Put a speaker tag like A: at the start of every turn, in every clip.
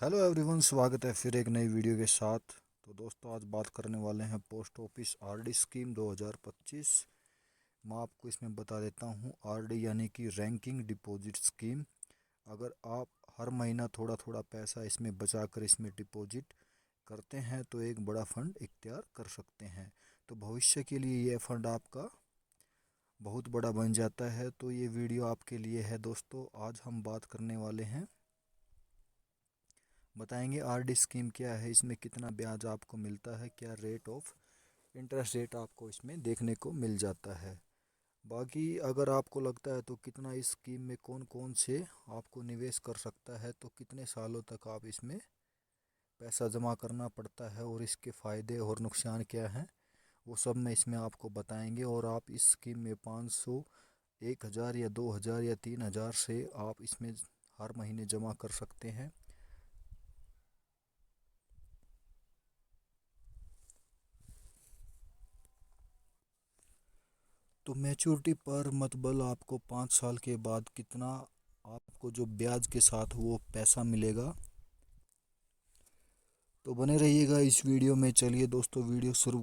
A: Hello everyone, स्वागत है फिर एक नई वीडियो के साथ। तो दोस्तों, आज बात करने वाले हैं पोस्ट ऑफिस आरडी स्कीम 2025। मैं आपको इसमें बता देता हूँ, आरडी यानी कि रैंकिंग डिपॉजिट स्कीम। अगर आप हर महीना थोड़ा थोड़ा पैसा इसमें बचाकर इसमें डिपॉजिट करते हैं तो एक बड़ा फंड इख्तियार कर सकते हैं। तो भविष्य के लिए ये फंड आपका बहुत बड़ा बन जाता है। तो ये वीडियो आपके लिए है दोस्तों। आज हम बात करने वाले हैं, बताएंगे आरडी स्कीम क्या है, इसमें कितना ब्याज आपको मिलता है, क्या रेट ऑफ इंटरेस्ट रेट आपको इसमें देखने को मिल जाता है। बाकी अगर आपको लगता है तो कितना इस स्कीम में कौन कौन से आपको निवेश कर सकता है, तो कितने सालों तक आप इसमें पैसा जमा करना पड़ता है और इसके फ़ायदे और नुकसान क्या हैं, वो सब मैं इसमें आपको बताएंगे। और आप इस स्कीम में 500, 1000 या 2000 या 3000 से आप इसमें हर महीने जमा कर सकते हैं। तो मैच्योरिटी पर मतलब आपको 5 साल के बाद कितना आपको जो ब्याज के साथ वो पैसा मिलेगा। तो बने रहिएगा इस वीडियो में। चलिए दोस्तों, वीडियो शुरू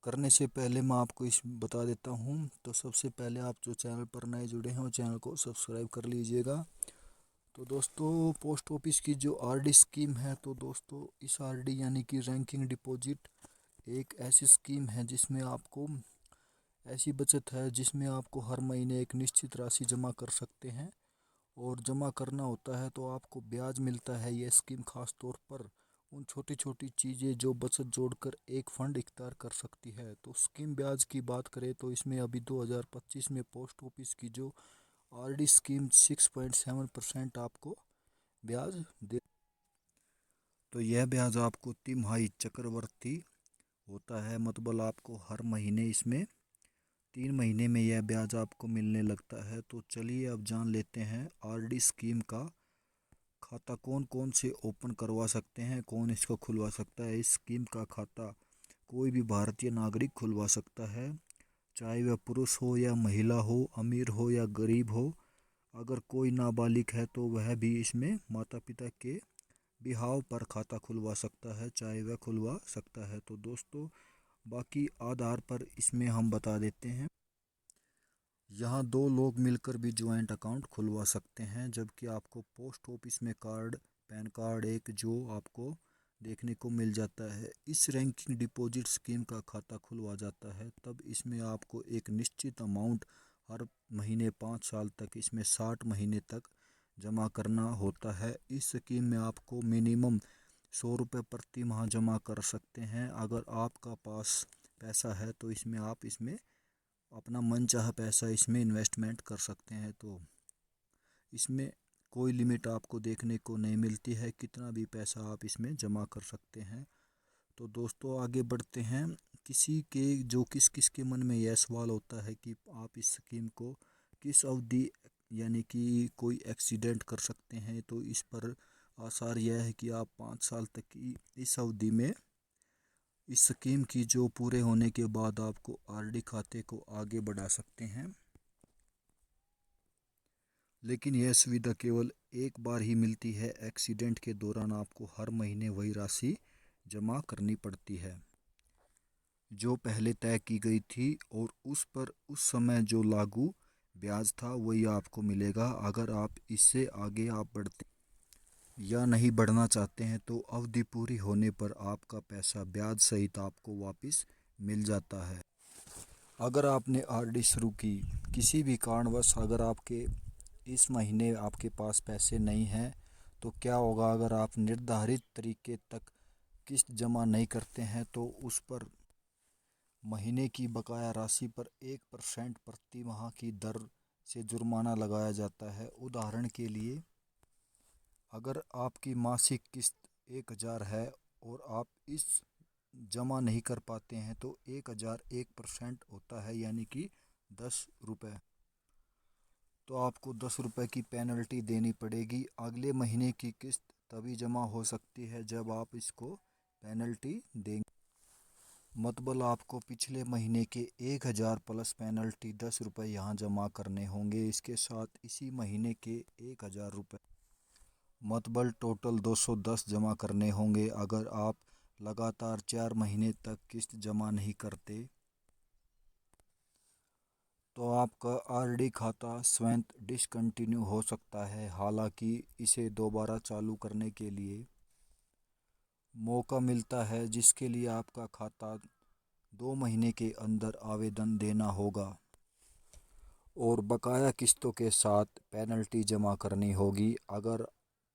A: करने से पहले मैं आपको इस बता देता हूँ। तो सबसे पहले आप जो चैनल पर नए जुड़े हैं वो चैनल को सब्सक्राइब कर लीजिएगा। तो दोस्तों, पोस्ट ऑफिस की जो आरडी स्कीम है, तो दोस्तों इस आरडी यानी कि रैंकिंग डिपॉजिट एक ऐसी स्कीम है जिसमें आपको ऐसी बचत है जिसमें आपको हर महीने एक निश्चित राशि जमा कर सकते हैं और जमा करना होता है तो आपको ब्याज मिलता है। यह स्कीम खास तौर पर उन छोटी छोटी चीज़ें जो बचत जोड़कर एक फंड इख्तियार कर सकती है। तो स्कीम ब्याज की बात करें तो इसमें अभी 2025 में पोस्ट ऑफिस की जो आरडी स्कीम 6.7% आपको ब्याज दे। तो यह ब्याज आपको तिमाही चक्रवर्ती होता है, मतलब आपको हर महीने इसमें 3 महीने में यह ब्याज आपको मिलने लगता है। तो चलिए अब जान लेते हैं आरडी स्कीम का खाता कौन कौन से ओपन करवा सकते हैं, कौन इसको खुलवा सकता है। इस स्कीम का खाता कोई भी भारतीय नागरिक खुलवा सकता है, चाहे वह पुरुष हो या महिला हो, अमीर हो या गरीब हो। अगर कोई नाबालिग है तो वह भी इसमें माता पिता के बिहाव पर खाता खुलवा सकता है, चाहे वह खुलवा सकता है। तो दोस्तों, बाकी आधार पर इसमें हम बता देते हैं, यहाँ दो लोग मिलकर भी ज्वाइंट अकाउंट खुलवा सकते हैं। जबकि आपको पोस्ट ऑफिस में कार्ड, पैन कार्ड एक जो आपको देखने को मिल जाता है। इस रैंकिंग डिपॉजिट स्कीम का खाता खुलवा जाता है तब इसमें आपको एक निश्चित अमाउंट हर महीने 5 साल तक, इसमें 60 महीने तक जमा करना होता है। इस स्कीम में आपको मिनिमम 100 रुपये प्रति माह जमा कर सकते हैं। अगर आपका पास पैसा है तो इसमें अपना मनचाहा पैसा इसमें इन्वेस्टमेंट कर सकते हैं। तो इसमें कोई लिमिट आपको देखने को नहीं मिलती है, कितना भी पैसा आप इसमें जमा कर सकते हैं। तो दोस्तों, आगे बढ़ते हैं। किसी के जो किस किस के मन में यह सवाल होता है कि आप इस स्कीम को किस अवधि यानी कि कोई एक्सीडेंट कर सकते हैं, तो इस पर आसार यह है कि आप 5 साल तक की इस अवधि में इस स्कीम की जो पूरे होने के बाद आपको आरडी खाते को आगे बढ़ा सकते हैं। लेकिन यह सुविधा केवल एक बार ही मिलती है। एक्सीडेंट के दौरान आपको हर महीने वही राशि जमा करनी पड़ती है जो पहले तय की गई थी, और उस पर उस समय जो लागू ब्याज था वही आपको मिलेगा। अगर आप इससे आगे आप बढ़ते या नहीं बढ़ना चाहते हैं तो अवधि पूरी होने पर आपका पैसा ब्याज सहित आपको वापस मिल जाता है। अगर आपने आरडी शुरू की, किसी भी कारणवश अगर आपके इस महीने आपके पास पैसे नहीं हैं, तो क्या होगा, अगर आप निर्धारित तरीके तक किस्त जमा नहीं करते हैं तो उस पर महीने की बकाया राशि पर 1% प्रति माह की दर से जुर्माना लगाया जाता है। उदाहरण के लिए, अगर आपकी मासिक किस्त 1000 है और आप इस जमा नहीं कर पाते हैं तो 1000 1% होता है, यानी कि 10 रुपये। तो आपको 10 रुपये की पेनल्टी देनी पड़ेगी। अगले महीने की किस्त तभी जमा हो सकती है जब आप इसको पेनल्टी देंगे, मतलब आपको पिछले महीने के 1000 प्लस पेनल्टी 10 रुपये यहाँ जमा करने होंगे। इसके साथ इसी महीने के 1000 रुपये मतबल टोटल 210 जमा करने होंगे। अगर आप लगातार 4 महीने तक किस्त जमा नहीं करते तो आपका आरडी खाता स्वयं डिसकंटिन्यू हो सकता है। हालांकि इसे दोबारा चालू करने के लिए मौका मिलता है, जिसके लिए आपका खाता 2 महीने के अंदर आवेदन देना होगा और बकाया किस्तों के साथ पेनल्टी जमा करनी होगी। अगर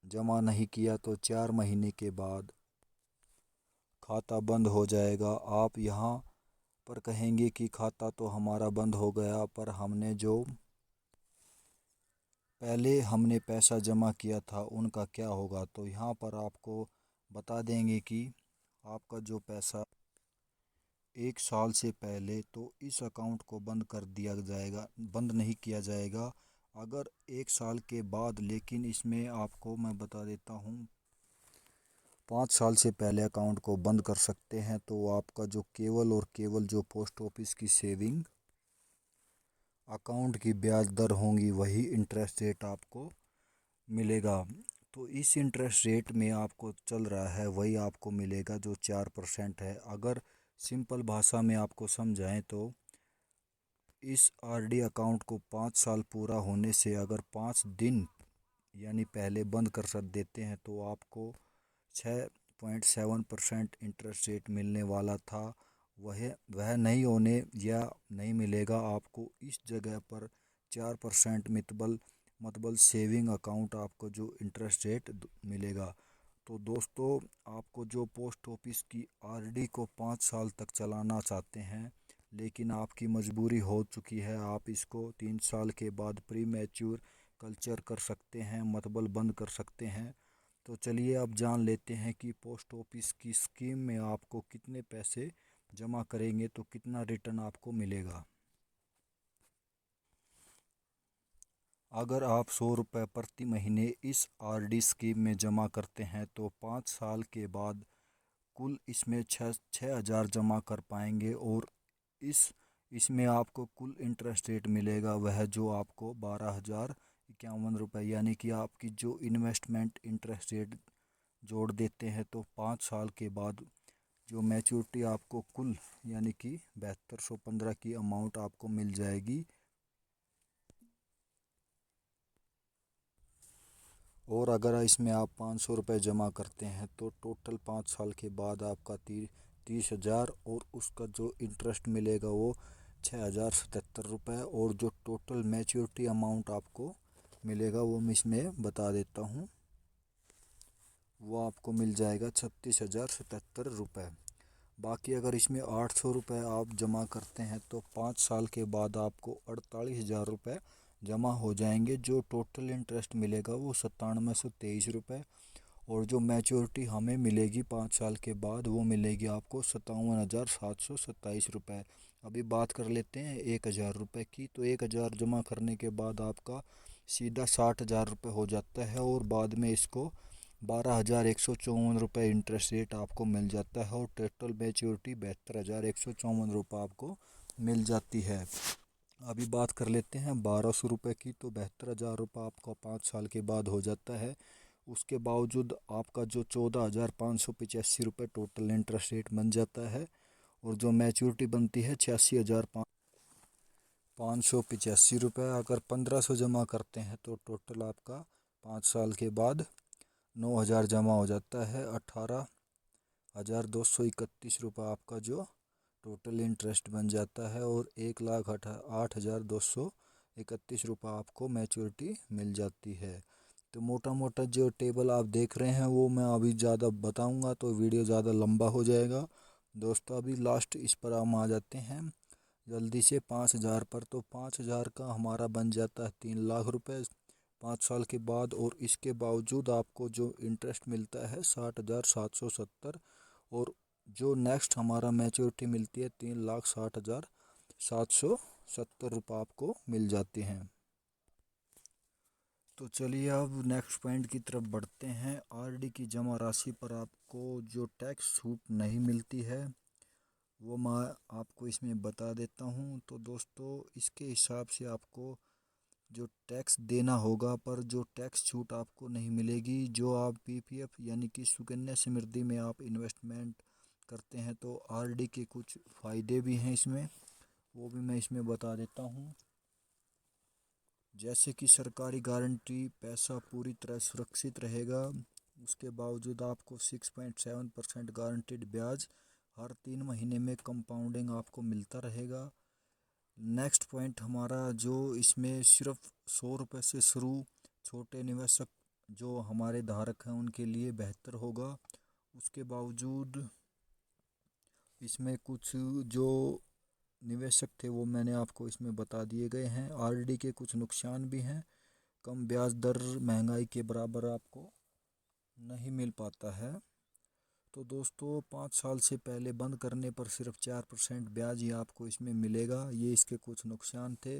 A: जमा नहीं किया तो 4 महीने के बाद खाता बंद हो जाएगा। आप यहाँ पर कहेंगे कि खाता तो हमारा बंद हो गया, पर पहले हमने पैसा जमा किया था उनका क्या होगा? तो यहाँ पर आपको बता देंगे कि आपका जो पैसा 1 साल से पहले तो इस अकाउंट को बंद कर दिया जाएगा, बंद नहीं किया जाएगा। अगर 1 साल के बाद, लेकिन इसमें आपको मैं बता देता हूँ, 5 साल से पहले अकाउंट को बंद कर सकते हैं तो आपका जो केवल और केवल जो पोस्ट ऑफिस की सेविंग अकाउंट की ब्याज दर होंगी वही इंटरेस्ट रेट आपको मिलेगा। तो इस इंटरेस्ट रेट में आपको चल रहा है वही आपको मिलेगा जो 4% है। अगर सिंपल भाषा में आपको समझाएं तो इस आरडी अकाउंट को 5 साल पूरा होने से अगर 5 दिन यानी पहले बंद कर सक देते हैं तो आपको 6.7% इंटरेस्ट रेट मिलने वाला था। वह नहीं होने या नहीं मिलेगा। आपको इस जगह पर 4% मतबल सेविंग अकाउंट आपको जो इंटरेस्ट रेट मिलेगा। तो दोस्तों, आपको जो पोस्ट ऑफिस की आरडी को 5 साल तक चलाना चाहते हैं लेकिन आपकी मजबूरी हो चुकी है, आप इसको 3 साल के बाद प्री मैच्योर कल्चर कर सकते हैं, मतबल बंद कर सकते हैं। तो चलिए अब जान लेते हैं कि पोस्ट ऑफिस की स्कीम में आपको कितने पैसे जमा करेंगे तो कितना रिटर्न आपको मिलेगा। अगर आप 100 रुपये प्रति महीने इस आरडी स्कीम में जमा करते हैं तो 5 साल के बाद कुल इसमें 6,000 जमा कर पाएंगे और इसमें आपको कुल इंटरेस्ट रेट मिलेगा वह जो आपको 12,051 रुपये, यानी कि आपकी जो इन्वेस्टमेंट इंटरेस्ट रेट जोड़ देते हैं तो 5 साल के बाद जो मैच्योरिटी आपको कुल यानी कि 7215 की अमाउंट आपको मिल जाएगी। और अगर इसमें आप 500 रुपये जमा करते हैं तो टोटल 5 साल के बाद आपका 30,000 और उसका जो इंटरेस्ट मिलेगा वो 6,077 रुपये। और जो टोटल मैच्योरिटी अमाउंट आपको मिलेगा वो मैं इसमें बता देता हूँ, वो आपको मिल जाएगा 36,077 रुपये। बाकी अगर इसमें 800 रुपये आप जमा करते हैं तो 5 साल के बाद आपको 48,000 रुपये जमा हो जाएंगे। जो टोटल इंटरेस्ट मिलेगा वो 97,123 रुपये और जो मैच्योरिटी हमें मिलेगी 5 साल के बाद वो मिलेगी आपको 57,727 रुपये। अभी बात कर लेते हैं 1,000 रुपये की। तो 1,000 जमा करने के बाद आपका सीधा 60,000 रुपये हो जाता है और बाद में इसको 12,154 रुपये इंटरेस्ट रेट आपको मिल जाता है और टोटल मैच्योरिटी 72,154 रुपये आपको मिल जाती है। अभी बात कर लेते हैं 1,200 रुपये की। तो 72,000 रुपये आपका 5 साल के बाद हो जाता है। उसके बावजूद आपका जो 14,585 रुपये टोटल इंटरेस्ट रेट बन जाता है और जो मैच्योरिटी बनती है 86,585 रुपये। अगर 1,500 जमा करते हैं तो टोटल आपका 5 साल के बाद 9,000 जमा हो जाता है। 18,231 रुपये आपका जो टोटल इंटरेस्ट बन जाता है और 1,08,231 रुपये आपको मैच्योरिटी मिल जाती है। तो मोटा मोटा जो टेबल आप देख रहे हैं वो मैं अभी ज़्यादा बताऊंगा तो वीडियो ज़्यादा लंबा हो जाएगा। दोस्तों अभी लास्ट इस पर हम आ जाते हैं जल्दी से 5,000 पर। तो 5,000 का हमारा बन जाता है 3,00,000 रुपये 5 साल के बाद और इसके बावजूद आपको जो इंटरेस्ट मिलता है 60,770 और जो नेक्स्ट हमारा मैच्योरिटी मिलती है 3,60,770 रुपये आपको मिल जाते हैं। तो चलिए अब नेक्स्ट पॉइंट की तरफ बढ़ते हैं। आरडी की जमा राशि पर आपको जो टैक्स छूट नहीं मिलती है वो मैं आपको इसमें बता देता हूँ। तो दोस्तों इसके हिसाब से आपको जो टैक्स देना होगा, पर जो टैक्स छूट आपको नहीं मिलेगी। जो आप पीपीएफ यानी कि सुकन्या समृद्धि में आप इन्वेस्टमेंट करते हैं तो आरडी के कुछ फ़ायदे भी हैं इसमें, वो भी मैं इसमें बता देता हूँ। जैसे कि सरकारी गारंटी, पैसा पूरी तरह सुरक्षित रहेगा। उसके बावजूद आपको 6.7% गारंटीड ब्याज हर 3 महीने में कंपाउंडिंग आपको मिलता रहेगा। नेक्स्ट पॉइंट हमारा जो इसमें सिर्फ 100 रुपये से शुरू, छोटे निवेशक जो हमारे धारक हैं उनके लिए बेहतर होगा। उसके बावजूद इसमें कुछ जो निवेशक थे वो मैंने आपको इसमें बता दिए गए हैं। आरडी के कुछ नुकसान भी हैं, कम ब्याज दर महंगाई के बराबर आपको नहीं मिल पाता है। तो दोस्तों 5 साल से पहले बंद करने पर सिर्फ 4% ब्याज ही आपको इसमें मिलेगा। ये इसके कुछ नुकसान थे।